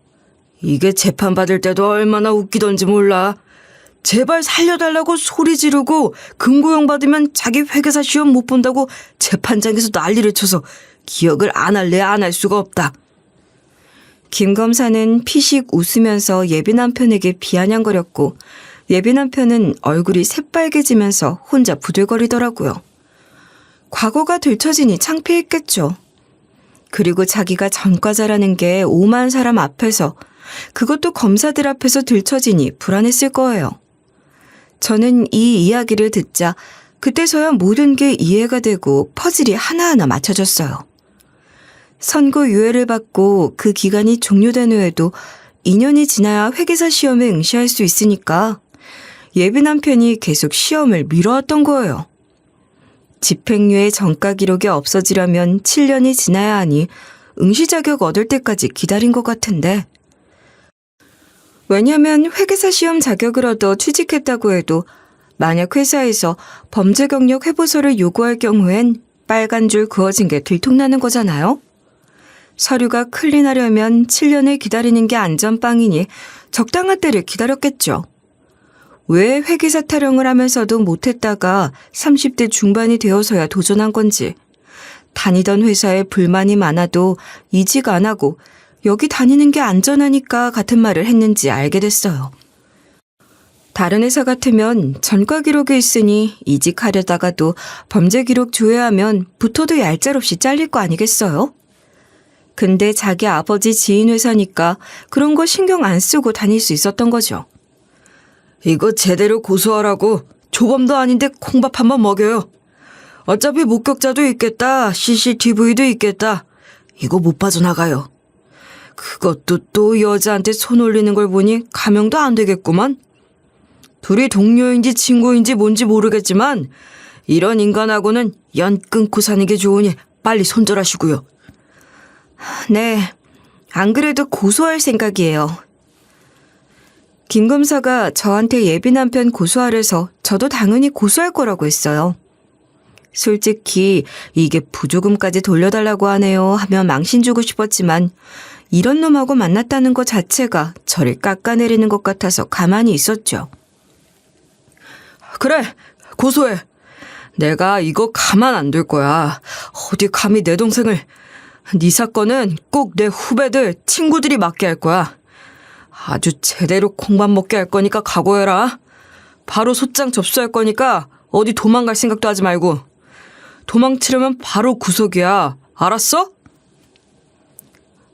이게 재판받을 때도 얼마나 웃기던지 몰라. 제발 살려달라고 소리 지르고 금고형 받으면 자기 회계사 시험 못 본다고 재판장에서 난리를 쳐서 기억을 안 할래 안 할 수가 없다. 김 검사는 피식 웃으면서 예비 남편에게 비아냥거렸고 예비 남편은 얼굴이 새빨개지면서 혼자 부들거리더라고요. 과거가 들춰지니 창피했겠죠. 그리고 자기가 전과자라는 게 오만 사람 앞에서, 그것도 검사들 앞에서 들춰지니 불안했을 거예요. 저는 이 이야기를 듣자 그때서야 모든 게 이해가 되고 퍼즐이 하나하나 맞춰졌어요. 선고 유예를 받고 그 기간이 종료된 후에도 2년이 지나야 회계사 시험에 응시할 수 있으니까 예비 남편이 계속 시험을 미뤄왔던 거예요. 집행유예 전과 기록이 없어지려면 7년이 지나야 하니 응시 자격 얻을 때까지 기다린 것 같은데, 왜냐면 회계사 시험 자격을 얻어 취직했다고 해도 만약 회사에서 범죄 경력 회보서를 요구할 경우엔 빨간 줄 그어진 게 들통나는 거잖아요. 서류가 클린하려면 7년을 기다리는 게 안전빵이니 적당한 때를 기다렸겠죠. 왜 회계사 타령을 하면서도 못했다가 30대 중반이 되어서야 도전한 건지, 다니던 회사에 불만이 많아도 이직 안 하고 여기 다니는 게 안전하니까 같은 말을 했는지 알게 됐어요. 다른 회사 같으면 전과 기록이 있으니 이직하려다가도 범죄 기록 조회하면 붙어도 얄짤없이 잘릴 거 아니겠어요? 근데 자기 아버지 지인 회사니까 그런 거 신경 안 쓰고 다닐 수 있었던 거죠. 이거 제대로 고소하라고. 조범도 아닌데 콩밥 한번 먹여요. 어차피 목격자도 있겠다. CCTV도 있겠다. 이거 못 빠져나가요. 그것도 또 여자한테 손 올리는 걸 보니 가명도 안 되겠구만. 둘이 동료인지 친구인지 뭔지 모르겠지만 이런 인간하고는 연 끊고 사는 게 좋으니 빨리 손절하시고요. 네, 안 그래도 고소할 생각이에요. 김 검사가 저한테 예비 남편 고소하래서 저도 당연히 고소할 거라고 했어요. 솔직히 이게 부조금까지 돌려달라고 하네요 하면 망신 주고 싶었지만 이런 놈하고 만났다는 것 자체가 저를 깎아내리는 것 같아서 가만히 있었죠. 그래, 고소해. 내가 이거 가만 안 둘 거야. 어디 감히 내 동생을. 네 사건은 꼭 내 후배들, 친구들이 맡게 할 거야. 아주 제대로 콩밥 먹게 할 거니까 각오해라. 바로 소장 접수할 거니까 어디 도망갈 생각도 하지 말고. 도망치려면 바로 구속이야. 알았어?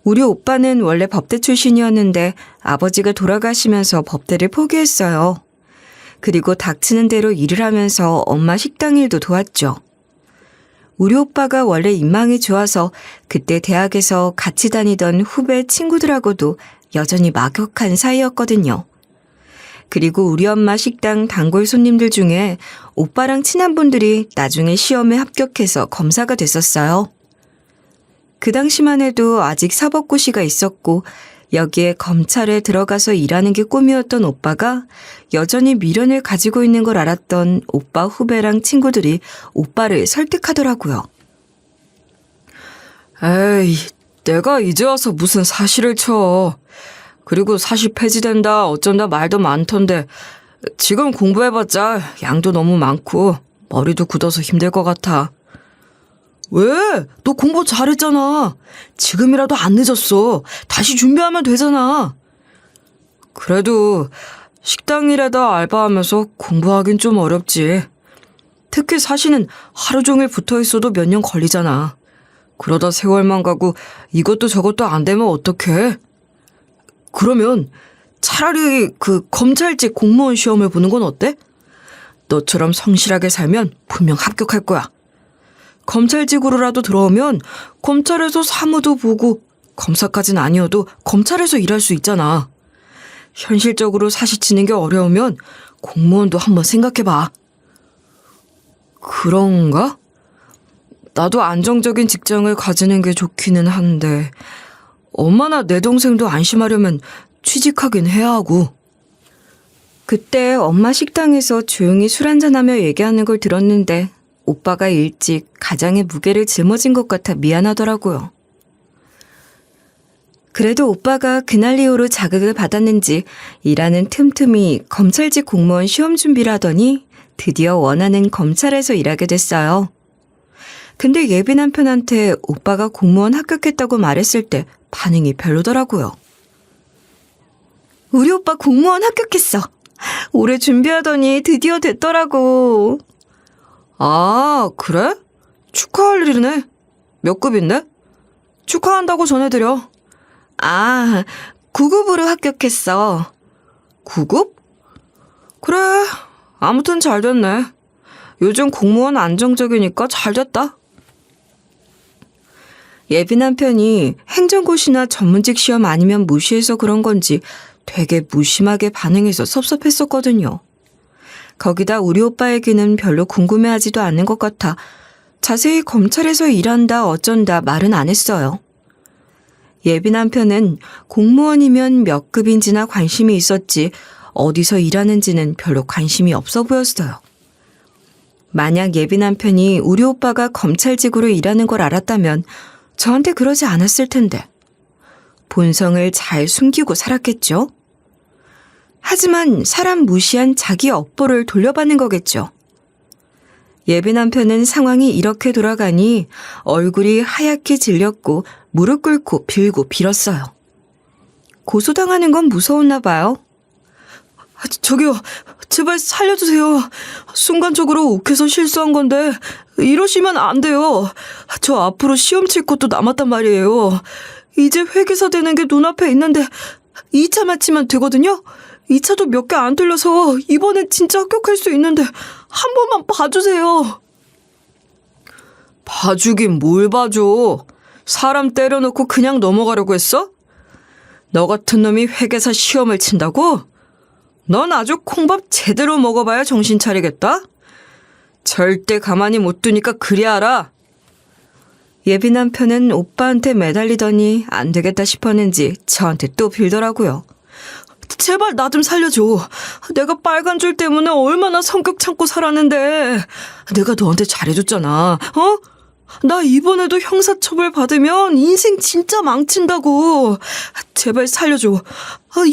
우리 오빠는 원래 법대 출신이었는데 아버지가 돌아가시면서 법대를 포기했어요. 그리고 닥치는 대로 일을 하면서 엄마 식당 일도 도왔죠. 우리 오빠가 원래 인망이 좋아서 그때 대학에서 같이 다니던 후배 친구들하고도 여전히 막역한 사이였거든요. 그리고 우리 엄마 식당 단골 손님들 중에 오빠랑 친한 분들이 나중에 시험에 합격해서 검사가 됐었어요. 그 당시만 해도 아직 사법고시가 있었고 여기에 검찰에 들어가서 일하는 게 꿈이었던 오빠가 여전히 미련을 가지고 있는 걸 알았던 오빠 후배랑 친구들이 오빠를 설득하더라고요. 에이, 내가 이제 와서 무슨 사실을 쳐. 그리고 사실 폐지된다 어쩐다 말도 많던데 지금 공부해봤자 양도 너무 많고 머리도 굳어서 힘들 것 같아. 왜? 너 공부 잘했잖아. 지금이라도 안 늦었어. 다시 준비하면 되잖아. 그래도 식당일에다 알바하면서 공부하긴 좀 어렵지. 특히 사실은 하루 종일 붙어있어도 몇 년 걸리잖아. 그러다 세월만 가고 이것도 저것도 안 되면 어떡해? 그러면 차라리 그 검찰직 공무원 시험을 보는 건 어때? 너처럼 성실하게 살면 분명 합격할 거야. 검찰직으로라도 들어오면 검찰에서 사무도 보고 검사까진 아니어도 검찰에서 일할 수 있잖아. 현실적으로 사시치는 게 어려우면 공무원도 한번 생각해봐. 그런가? 나도 안정적인 직장을 가지는 게 좋기는 한데 엄마나 내 동생도 안심하려면 취직하긴 해야 하고. 그때 엄마 식당에서 조용히 술 한잔하며 얘기하는 걸 들었는데 오빠가 일찍 가장의 무게를 짊어진 것 같아 미안하더라고요. 그래도 오빠가 그날 이후로 자극을 받았는지 일하는 틈틈이 검찰직 공무원 시험 준비를 하더니 드디어 원하는 검찰에서 일하게 됐어요. 근데 예비 남편한테 오빠가 공무원 합격했다고 말했을 때 반응이 별로더라고요. 우리 오빠 공무원 합격했어. 오래 준비하더니 드디어 됐더라고. 아, 그래? 축하할 일이네. 몇 급인데? 축하한다고 전해드려. 아, 9급으로 합격했어. 9급? 그래, 아무튼 잘 됐네. 요즘 공무원 안정적이니까 잘 됐다. 예비 남편이 행정고시나 전문직 시험 아니면 무시해서 그런 건지 되게 무심하게 반응해서 섭섭했었거든요. 거기다 우리 오빠에게는 별로 궁금해하지도 않는 것 같아 자세히 검찰에서 일한다 어쩐다 말은 안 했어요. 예비 남편은 공무원이면 몇 급인지나 관심이 있었지 어디서 일하는지는 별로 관심이 없어 보였어요. 만약 예비 남편이 우리 오빠가 검찰직으로 일하는 걸 알았다면 저한테 그러지 않았을 텐데 본성을 잘 숨기고 살았겠죠? 하지만 사람 무시한 자기 업보를 돌려받는 거겠죠. 예비 남편은 상황이 이렇게 돌아가니 얼굴이 하얗게 질렸고 무릎 꿇고 빌고 빌었어요. 고소당하는 건 무서웠나 봐요. 저기요, 제발 살려주세요. 순간적으로 욱해서 실수한 건데 이러시면 안 돼요. 저 앞으로 시험 칠 것도 남았단 말이에요. 이제 회계사 되는 게 눈앞에 있는데 2차만 치면 되거든요. 2차도 몇 개 안 틀려서 이번엔 진짜 합격할 수 있는데 한 번만 봐주세요. 봐주긴 뭘 봐줘. 사람 때려놓고 그냥 넘어가려고 했어? 너 같은 놈이 회계사 시험을 친다고? 넌 아주 콩밥 제대로 먹어봐야 정신 차리겠다. 절대 가만히 못 두니까 그리 알아. 예비 남편은 오빠한테 매달리더니 안 되겠다 싶었는지 저한테 또 빌더라고요. 제발 나 좀 살려줘. 내가 빨간 줄 때문에 얼마나 성격 참고 살았는데. 내가 너한테 잘해줬잖아. 어? 나 이번에도 형사처벌 받으면 인생 진짜 망친다고. 제발 살려줘.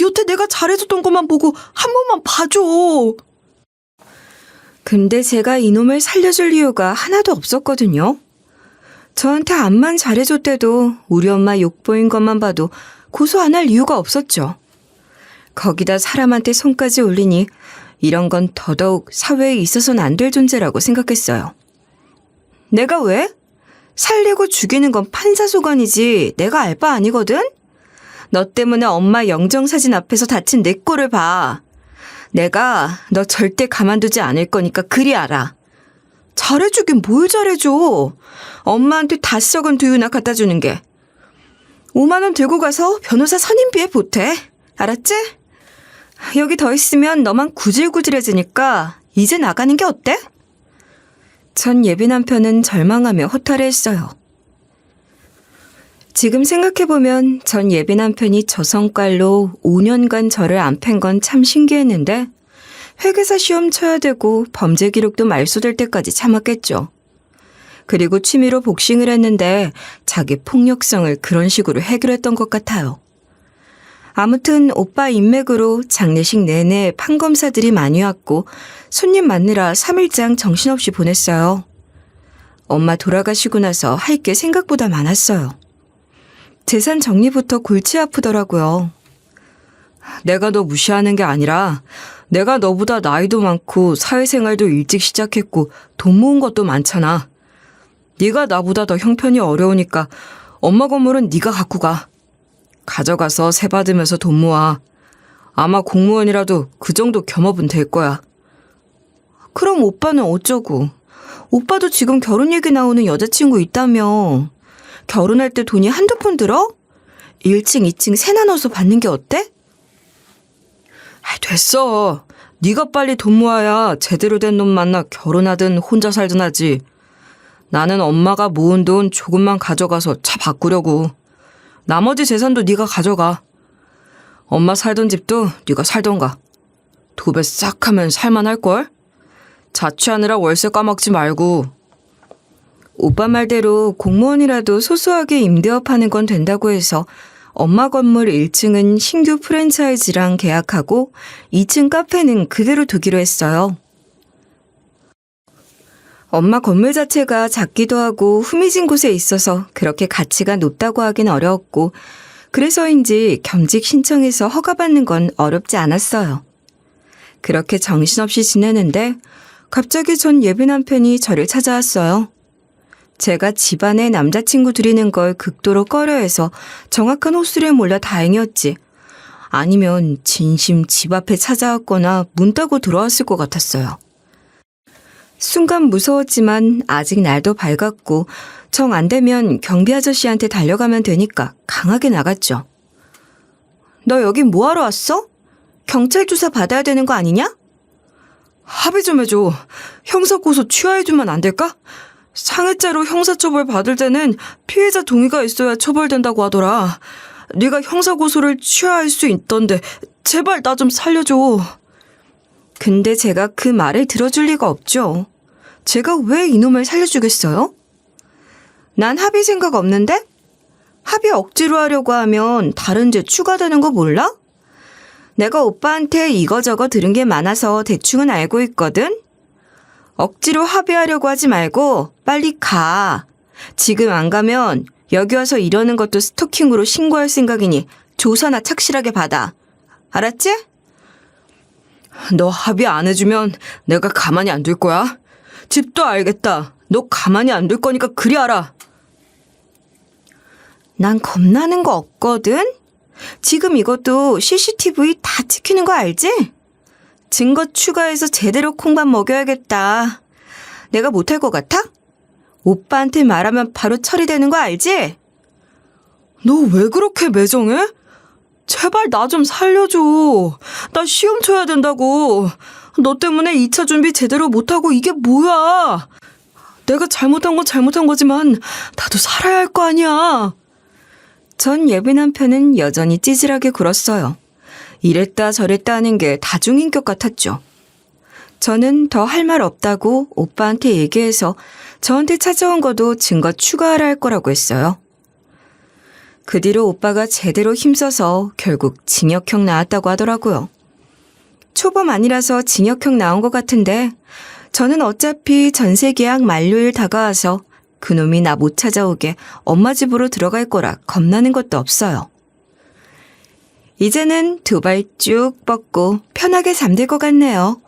여태 내가 잘해줬던 것만 보고 한 번만 봐줘. 근데 제가 이놈을 살려줄 이유가 하나도 없었거든요. 저한테 암만 잘해줬대도 우리 엄마 욕보인 것만 봐도 고소 안 할 이유가 없었죠. 거기다 사람한테 손까지 올리니 이런 건 더더욱 사회에 있어서는 안 될 존재라고 생각했어요. 내가 왜? 살리고 죽이는 건 판사소관이지 내가 알 바 아니거든? 너 때문에 엄마 영정사진 앞에서 다친 내 꼴을 봐. 내가 너 절대 가만두지 않을 거니까 그리 알아. 잘해주긴 뭘 잘해줘. 엄마한테 다 썩은 두유나 갖다 주는 게. 5만 원 들고 가서 변호사 선임비에 보태. 알았지? 여기 더 있으면 너만 구질구질해지니까 이제 나가는 게 어때? 전 예비 남편은 절망하며 허탈해했어요. 지금 생각해보면 전 예비 남편이 저 성깔로 5년간 저를 안 팬 건 참 신기했는데 회계사 시험 쳐야 되고 범죄 기록도 말소될 때까지 참았겠죠. 그리고 취미로 복싱을 했는데 자기 폭력성을 그런 식으로 해결했던 것 같아요. 아무튼 오빠 인맥으로 장례식 내내 판검사들이 많이 왔고 손님 맞느라 3일장 정신없이 보냈어요. 엄마 돌아가시고 나서 할 게 생각보다 많았어요. 재산 정리부터 골치 아프더라고요. 내가 너 무시하는 게 아니라 내가 너보다 나이도 많고 사회생활도 일찍 시작했고 돈 모은 것도 많잖아. 네가 나보다 더 형편이 어려우니까 엄마 건물은 네가 갖고 가. 가져가서 세 받으면서 돈 모아. 아마 공무원이라도 그 정도 겸업은 될 거야. 그럼 오빠는 어쩌고? 오빠도 지금 결혼 얘기 나오는 여자친구 있다며. 결혼할 때 돈이 한두 푼 들어? 1층, 2층 세 나눠서 받는 게 어때? 됐어. 네가 빨리 돈 모아야 제대로 된 놈 만나 결혼하든 혼자 살든 하지. 나는 엄마가 모은 돈 조금만 가져가서 차 바꾸려고. 나머지 재산도 네가 가져가. 엄마 살던 집도 네가 살던가. 2배 싹 하면 살만할걸? 자취하느라 월세 까먹지 말고. 오빠 말대로 공무원이라도 소소하게 임대업 하는 건 된다고 해서 엄마 건물 1층은 신규 프랜차이즈랑 계약하고 2층 카페는 그대로 두기로 했어요. 엄마 건물 자체가 작기도 하고 후미진 곳에 있어서 그렇게 가치가 높다고 하긴 어려웠고 그래서인지 겸직 신청해서 허가받는 건 어렵지 않았어요. 그렇게 정신없이 지내는데 갑자기 전 예비 남편이 저를 찾아왔어요. 제가 집안에 남자친구 들이는 걸 극도로 꺼려해서 정확한 호수를 몰라 다행이었지. 아니면 진심 집 앞에 찾아왔거나 문 따고 들어왔을 것 같았어요. 순간 무서웠지만 아직 날도 밝았고 정 안 되면 경비 아저씨한테 달려가면 되니까 강하게 나갔죠. 너 여기 뭐하러 왔어? 경찰 조사 받아야 되는 거 아니냐? 합의 좀 해줘. 형사고소 취하해주면 안 될까? 상해죄로 형사처벌 받을 때는 피해자 동의가 있어야 처벌된다고 하더라. 네가 형사고소를 취하할 수 있던데 제발 나 좀 살려줘. 근데 제가 그 말을 들어줄 리가 없죠. 제가 왜 이놈을 살려주겠어요? 난 합의 생각 없는데? 합의 억지로 하려고 하면 다른 죄 추가되는 거 몰라? 내가 오빠한테 이거저거 들은 게 많아서 대충은 알고 있거든? 억지로 합의하려고 하지 말고 빨리 가. 지금 안 가면 여기 와서 이러는 것도 스토킹으로 신고할 생각이니 조사나 착실하게 받아. 알았지? 너 합의 안 해주면 내가 가만히 안 둘 거야. 집도 알겠다. 너 가만히 안 둘 거니까 그리 알아. 난 겁나는 거 없거든? 지금 이것도 CCTV 다 찍히는 거 알지? 증거 추가해서 제대로 콩밥 먹여야겠다. 내가 못할 것 같아? 오빠한테 말하면 바로 처리되는 거 알지? 너 왜 그렇게 매정해? 제발 나 좀 살려줘. 나 시험 쳐야 된다고. 너 때문에 2차 준비 제대로 못하고 이게 뭐야. 내가 잘못한 건 잘못한 거지만 나도 살아야 할 거 아니야. 전 예비 남편은 여전히 찌질하게 굴었어요. 이랬다 저랬다 하는 게 다중인격 같았죠. 저는 더 할 말 없다고 오빠한테 얘기해서 저한테 찾아온 것도 증거 추가하라 할 거라고 했어요. 그 뒤로 오빠가 제대로 힘써서 결국 징역형 나왔다고 하더라고요. 초범 아니라서 징역형 나온 것 같은데 저는 어차피 전세 계약 만료일 다가와서 그놈이 나 못 찾아오게 엄마 집으로 들어갈 거라 겁나는 것도 없어요. 이제는 두 발 쭉 뻗고 편하게 잠들 것 같네요.